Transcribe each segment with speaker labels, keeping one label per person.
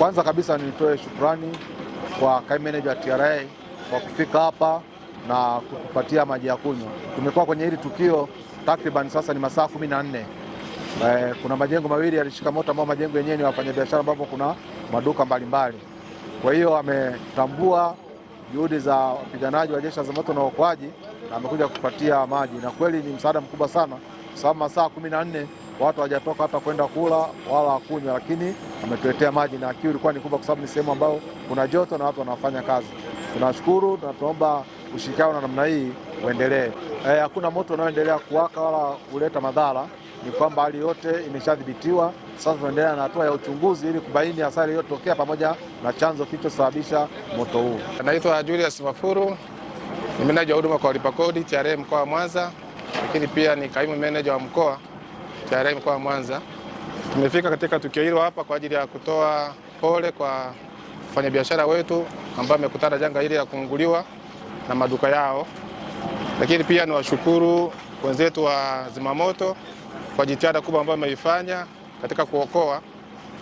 Speaker 1: Kwanza kabisa nitoe shukrani kwa kaimu meneja wa TRA kwa kufika hapa na kutupatia maji ya kunywa. Tumekuwa kwenye hili tukio takriban sasa ni masaa 14. Kuna majengo mawili yalishika moto ambao majengo yenyewe ni wafanyabiashara ambapo kuna maduka mbalimbali. Kwa hiyo ametambua juhudi za wapiganaji wa Jeshi la Zimamoto na Uokoaji na amekuja kutupatia maji, na kweli ni msaada mkubwa sana, sababu masaa 14 watu hawajatoka hata kwenda kula wala kunywa, lakini ametuletea maji na kiu ilikuwa ni kubwa kwa sababu ni sehemu ambayo kuna joto na watu wanafanya kazi. Tunashukuru na tunaomba ushirikiano na namna hii uendelee. Hakuna moto unaoendelea kuwaka wala kuleta madhara, ni kwamba hali yote imeshadhibitiwa. Sasa tunaendelea na hatua ya uchunguzi ili kubaini hasara iliyotokea pamoja na chanzo kilichosababisha moto huu.
Speaker 2: Naitwa Julius Mafuru, ni meneja huduma kwa walipa kodi TRA mkoa wa Mwanza, lakini pia ni kaimu meneja wa mkoa TRA mkoa wa Mwanza. Tumefika katika tukio hilo hapa kwa ajili ya kutoa pole kwa wafanyabiashara wetu ambao wamekutana janga hili la kuunguliwa na maduka yao, lakini pia ni washukuru wenzetu wa zimamoto kwa jitihada kubwa ambayo wameifanya katika kuokoa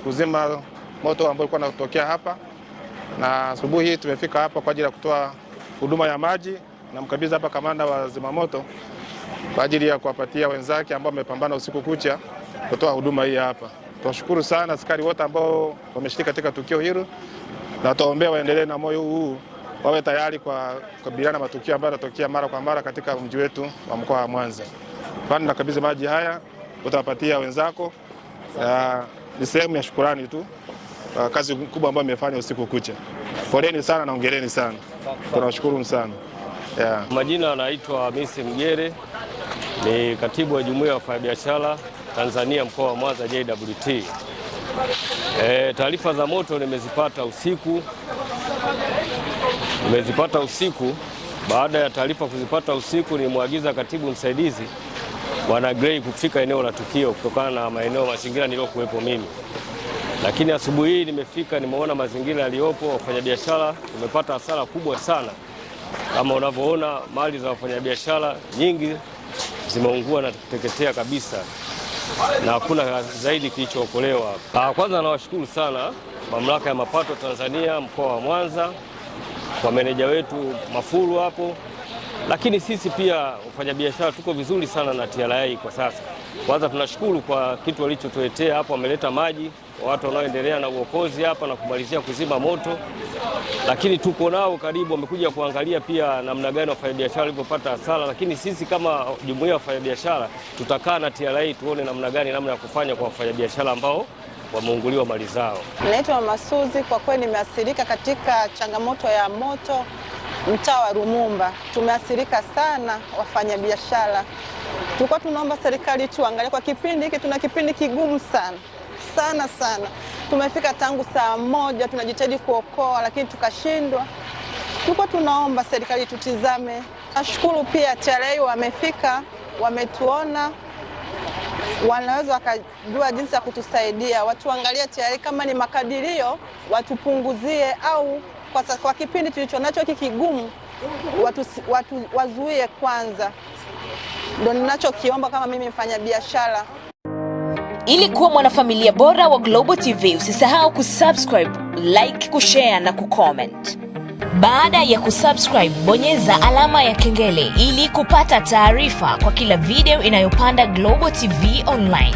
Speaker 2: kuzima moto ambao ulikuwa unatokea hapa. Na asubuhi hii tumefika hapa kwa ajili ya kutoa huduma ya maji na mkabidhi hapa kamanda wa zimamoto kwa ajili ya kuwapatia wenzake ambao wamepambana usiku kucha kutoa huduma hii hapa. Tunashukuru sana askari wote ambao wameshiriki katika tukio hilo, na tuombe waendelee na moyo huu, wawe tayari kwa kukabiliana na matukio ambayo yanatokea mara kwa mara katika mji wetu wa mkoa wa Mwanza. Kwani nakabidhi maji haya utawapatia wenzako, ni sehemu ya shukrani tu kazi kubwa ambayo imefanya usiku kucha. Poleni sana na hongereni sana. Tunashukuru sana.
Speaker 3: Majina anaitwa Hamisi Mgere, ni katibu wa Jumuiya ya Wafanyabiashara Tanzania mkoa wa Mwanza JWT. Taarifa za moto nimezipata usiku. Baada ya taarifa kuzipata usiku, nimwagiza katibu msaidizi Bwana Gray kufika eneo la tukio kutokana na maeneo mazingira niliyokuwepo mimi. Lakini asubuhi hii nimefika, nimeona mazingira yaliyopo, wafanyabiashara tumepata hasara kubwa sana. Kama unavyoona mali za wafanyabiashara nyingi zimeungua na kuteketea kabisa, na hakuna zaidi kilichookolewa. Kwanza nawashukuru sana Mamlaka ya Mapato Tanzania mkoa wa Mwanza kwa meneja wetu Mafuru hapo, lakini sisi pia wafanyabiashara tuko vizuri sana na TRA kwa sasa. Kwanza tunashukuru kwa kitu walichotuletea hapo, wameleta maji kwa watu wanaoendelea na uokozi hapa na kumalizia kuzima moto, lakini tuko nao karibu, wamekuja kuangalia pia namna gani wafanyabiashara walipopata hasara, lakini sisi kama jumuiya ya wafanyabiashara tutakaa na TRA tuone namna ya kufanya kwa wafanyabiashara ambao wameunguliwa mali zao.
Speaker 4: Naitwa Masuzi. Kwa kweli nimeathirika katika changamoto ya moto mtaa wa Lumumba. Tumeathirika sana wafanyabiashara. Tulikuwa tunaomba serikali tuangalie kwa kipindi hiki, tuna kipindi kigumu sana. Tumefika tangu saa 1 tunajitahidi kuokoa, lakini tukashindwa. Tulikuwa tunaomba serikali tutizame. Nashukuru pia TRA wamefika, wametuona, wanaweza wakajua jinsi ya kutusaidia. Watuangalie TRA kama ni makadirio watupunguzie, au kwa kipindi tulichonacho kigumu wazuie kwanza. Ndio ninachokiomba kama mimi mfanya biashara.
Speaker 5: Ili kuwa mwanafamilia bora wa Global TV, usisahau kusubscribe, like, kushare na kucomment. Baada ya kusubscribe, bonyeza alama ya kengele ili kupata taarifa kwa kila video inayopanda Global TV Online.